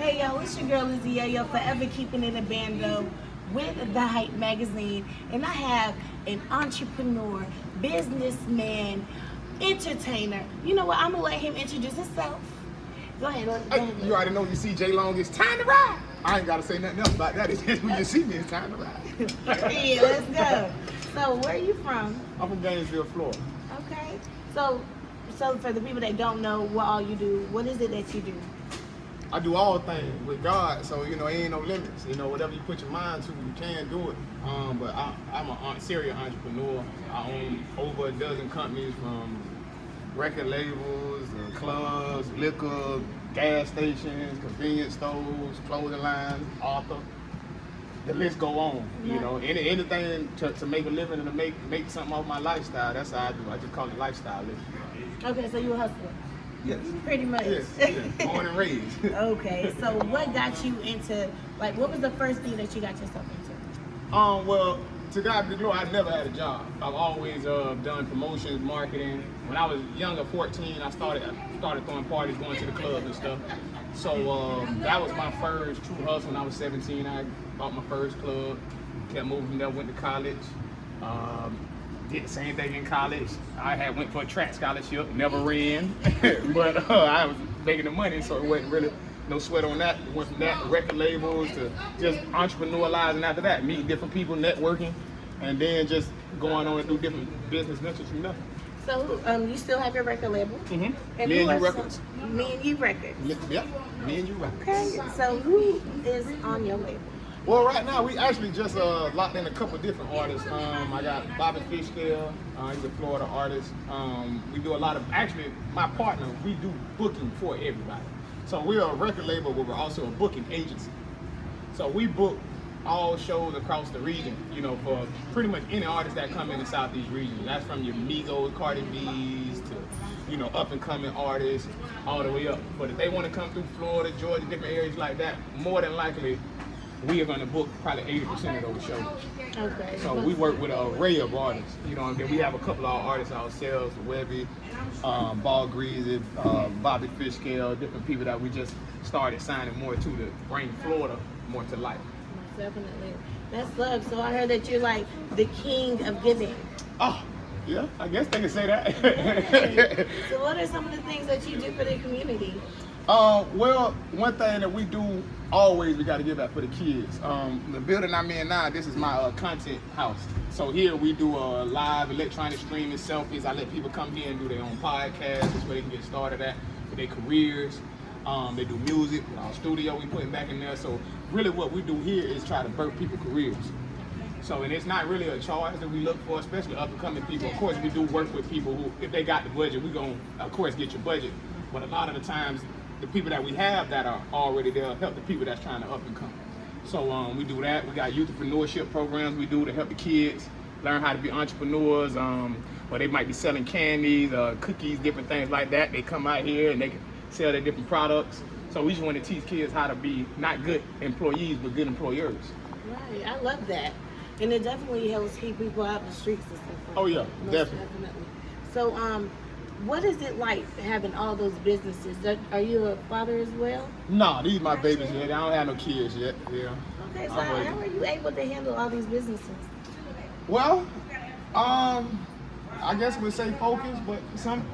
Hey yo, it's your girl Lizzie Yayo, forever keeping it a bando with the Hype magazine, and I have an entrepreneur, businessman, entertainer. You know what? I'm gonna let him introduce himself. Go ahead. You already know you see J Long, it's time to ride. I ain't gotta say nothing else about that. It's just when you see me, it's time to ride. Yeah, let's go. So, where are you from? I'm from Gainesville, Florida. Okay. So for the people that don't know what all you do, what is it that you do? I do all things with God, so it ain't no limits. Whatever you put your mind to, you can do it. But I'm a serial entrepreneur. I own over a dozen companies, from record labels, clubs, liquor, gas stations, convenience stores, clothing lines, author. The list go on. Anything to make a living and to make something of my lifestyle. That's how I do. I just call it lifestyle living. Okay, so you a hustler. Yes. Pretty much. Yes. Born and raised. Okay, so what got you into, what was the first thing that you got yourself into? Well, to God be the glory, I never had a job. I've always done promotions, marketing. When I was younger, 14, I started throwing parties, going to the clubs and stuff. So that was my first true hustle. When I was 17, I bought my first club, kept moving from there, went to college. Did the same thing in college. I went for a track scholarship, never ran, but I was making the money, so it wasn't really no sweat on that. Went from that to record labels to just entrepreneur lives, and after that, meeting different people, networking, and then just going on and do different business ventures from there. So you still have your record label? Mm-hmm. And Me and You Records. Me and You Records. Yep, Me and You Records. Okay, so who is on your label? Well, right now we actually just locked in a couple different artists. I got Bobby Fishtail, he's a Florida artist. We do a lot of, actually my partner, we do booking for everybody. So we're a record label, but we're also a booking agency. So we book all shows across the region, for pretty much any artist that come in the Southeast region. That's from your Migos, Cardi B's to, up and coming artists all the way up. But if they want to come through Florida, Georgia, different areas like that, more than likely, we are going to book probably 80% of those shows. Okay. So we work with an array of artists, and then we have a couple of artists ourselves, Webby, Ball Greasy, Bobby Fishtail, different people that we just started signing more to bring Florida more to life. Definitely. That's love. So I heard that you're like the king of giving. Oh, yeah, I guess they can say that. Hey. So what are some of the things that you do for the community? Well, one thing that we do always, we got to give back for the kids. The building I'm in now, this is my content house. So here we do live electronic streaming, selfies. I let people come here and do their own podcasts. That's where they can get started at with their careers. They do music, our studio we putting back in there. So really what we do here is try to birth people's careers. So, and it's not really a charge that we look for, especially up and coming people. Of course, we do work with people who, if they got the budget, we gonna, of course, get your budget. But a lot of the times, the people that we have that are already there help the people that's trying to up and come. So we do that. We got youth entrepreneurship programs we do to help the kids learn how to be entrepreneurs. Or they might be selling candies, cookies, different things like that. They come out here and they can sell their different products. So we just want to teach kids how to be not good employees, but good employers. Right, I love that. And it definitely helps keep people out of the streets and stuff like that. Oh yeah, Most definitely. So what is it like having all those businesses? Are you a father as well? No, these are my babies yet. I don't have no kids yet. Yeah. Okay, so how are you able to handle all these businesses? Well, I guess we'll say focus, but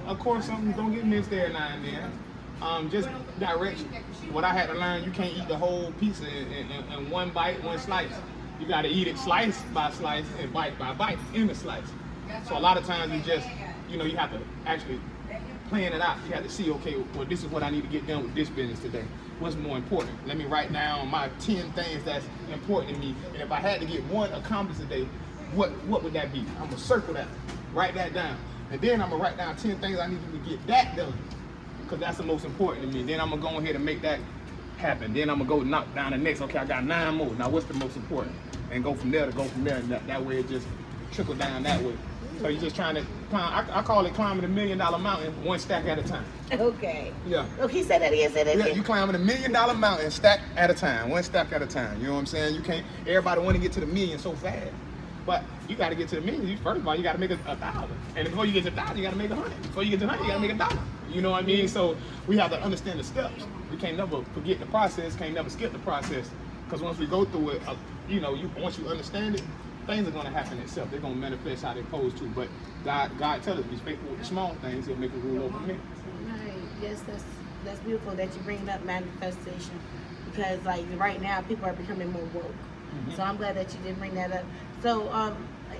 of course, something's gonna get missed there now and then. Just direction. What I had to learn, you can't eat the whole pizza in one bite, one slice. You got to eat it slice by slice and bite by bite in the slice. So a lot of times you just, you have to actually plan it out. You have to see, okay, well, this is what I need to get done with this business today. What's more important? Let me write down my 10 things that's important to me. And if I had to get one accomplished today, what would that be? I'm going to circle that, write that down. And then I'm going to write down 10 things I need to get that done, because that's the most important to me. Then I'm going to go ahead and make that happen. Then I'm going to go knock down the next. Okay, I got 9 more. Now what's the most important? And go from there to go from there. And that way it just trickle down that way. So you're just trying to climb, I call it climbing $1 million mountain one stack at a time. Okay. Yeah. Okay, say that again, Yeah, you climbing $1 million mountain stack at a time, one stack at a time. You know what I'm saying? You can't, everybody want to get to the million so fast. But you got to get to the millions. First of all, you got to make 1,000. And before you get to 1,000, you got to make 100. Before you get to 100, you got to make $1. You know what I mean? So we have to understand the steps. We can't never forget the process. Can't never skip the process. Because once we go through it, once you understand it, things are going to happen itself. They're going to manifest how they're supposed to. But God tells us, be faithful with the small things. He'll make it rule over me. Right. Yes, that's beautiful that you bring up manifestation, because like right now people are becoming more woke. So I'm glad that you did bring that up. So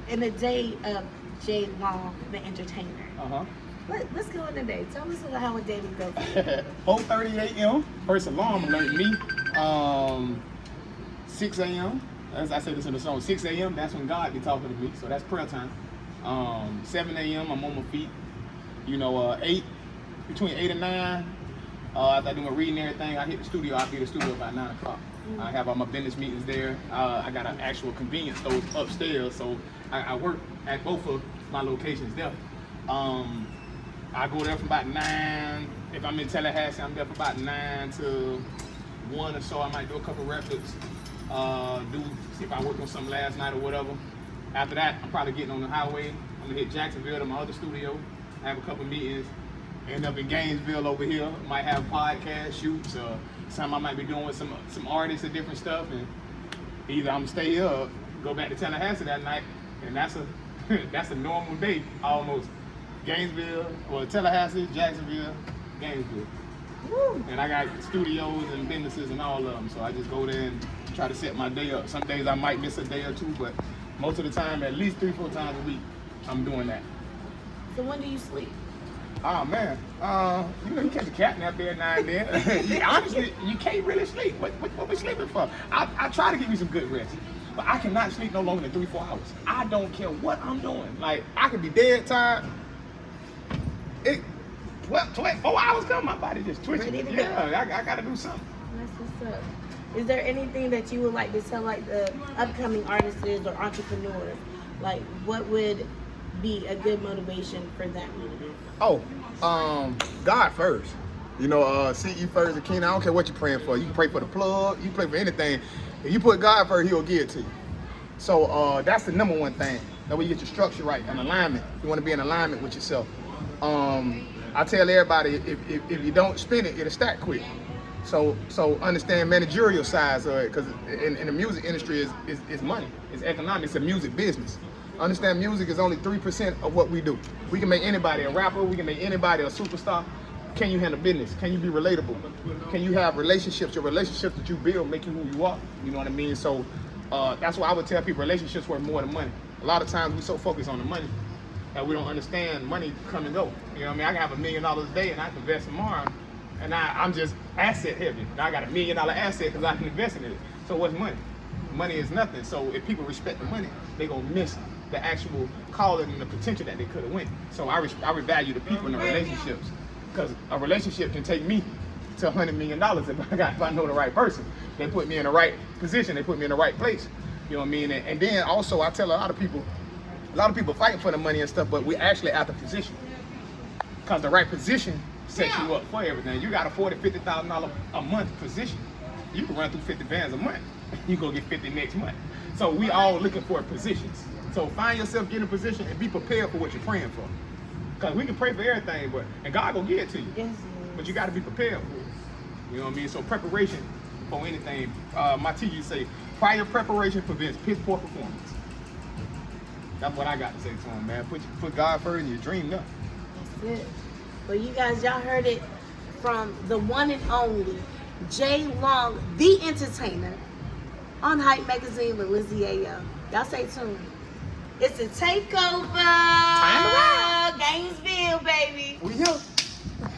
in the day of Jay Long, the entertainer. Let's go in the day. Tell us how a day would go. 4:30 a.m. First alarm alert me. 6 a.m. As I said this in the song, 6 a.m. That's when God be talking to me. So that's prayer time. 7 a.m. I'm on my feet. 8 between 8 and 9. After I do my reading and everything, I hit the studio. I'll be at the studio about 9 o'clock. I have all my business meetings there. I got an actual convenience store upstairs, so I work at both of my locations there. I go there from about 9. If I'm in Tallahassee, I'm there from about 9 to 1 or so. I might do a couple records. See if I worked on something last night or whatever. After that, I'm probably getting on the highway. I'm gonna hit Jacksonville to my other studio. I have a couple meetings. End up in Gainesville over here. Might have podcast shoots. Something I might be doing with some artists and different stuff. And either I'm gonna stay here or go back to Tallahassee that night. And that's a normal day almost. Gainesville, or Tallahassee, Jacksonville, Gainesville. Woo. And I got studios and businesses and all of them. So I just go there and try to set my day up. Some days I might miss a day or two, but most of the time, at least 3-4 times a week, I'm doing that. So when do you sleep? Oh man, you catch a cat nap there now and then. Honestly, you can't really sleep. What we sleeping for? I try to give you some good rest, but I cannot sleep no longer than 3-4 hours. I don't care what I'm doing. Like, I could be dead tired. 4 hours come, my body just twitching. I gotta do something. That's what's up. Is there anything that you would like to tell like the upcoming artists or entrepreneurs? Like, what would be a good motivation for them? God first. Seek ye first the kingdom. I don't care what you're praying for. You can pray for the plug. You can pray for anything. If you put God first, He'll give it to you. So that's the number one thing. That way you get your structure right and alignment. You want to be in alignment with yourself. I tell everybody, if you don't spend it, it'll stack quick. So understand managerial sides of it, because in the music industry is money. It's economics. It's a music business. Understand, music is only 3% of what we do. We can make anybody a rapper. We can make anybody a superstar. Can you handle business? Can you be relatable? Can you have relationships? Your relationships that you build make you who you are. You know what I mean? So that's why I would tell people relationships worth more than money. A lot of times we so focused on the money that we don't understand money come and go. You know what I mean? I can have $1 million a day and I can invest tomorrow, and I'm just asset heavy. I got $1 million asset because I can invest in it. So what's money? Money is nothing. So if people respect the money, they're gonna miss the actual calling and the potential that they could have went. So I value the people in the relationships, because a relationship can take me to $100 million if I know the right person. They put me in the right position. They put me in the right place. You know what I mean? And then also I tell a lot of people fighting for the money and stuff, but we actually at the position, because the right position sets you up for everything. You got a $40,000-$50,000 a month position. You can run through 50 bands a month. You gonna get 50 next month. So we all looking for positions. So find yourself, get in a position, and be prepared for what you're praying for. Because we can pray for everything, and God will give it to you. Yes. But you got to be prepared for it. You know what I mean? So preparation for anything. My teachers say, prior preparation prevents piss poor performance. That's what I got to say to them, man. Put God first and your dream up. That's it. Well, you guys, y'all heard it from the one and only Jay Long, the entertainer, on Hype Magazine with Lizzie Yayo. Y'all stay tuned. It's a takeover. Time to ride.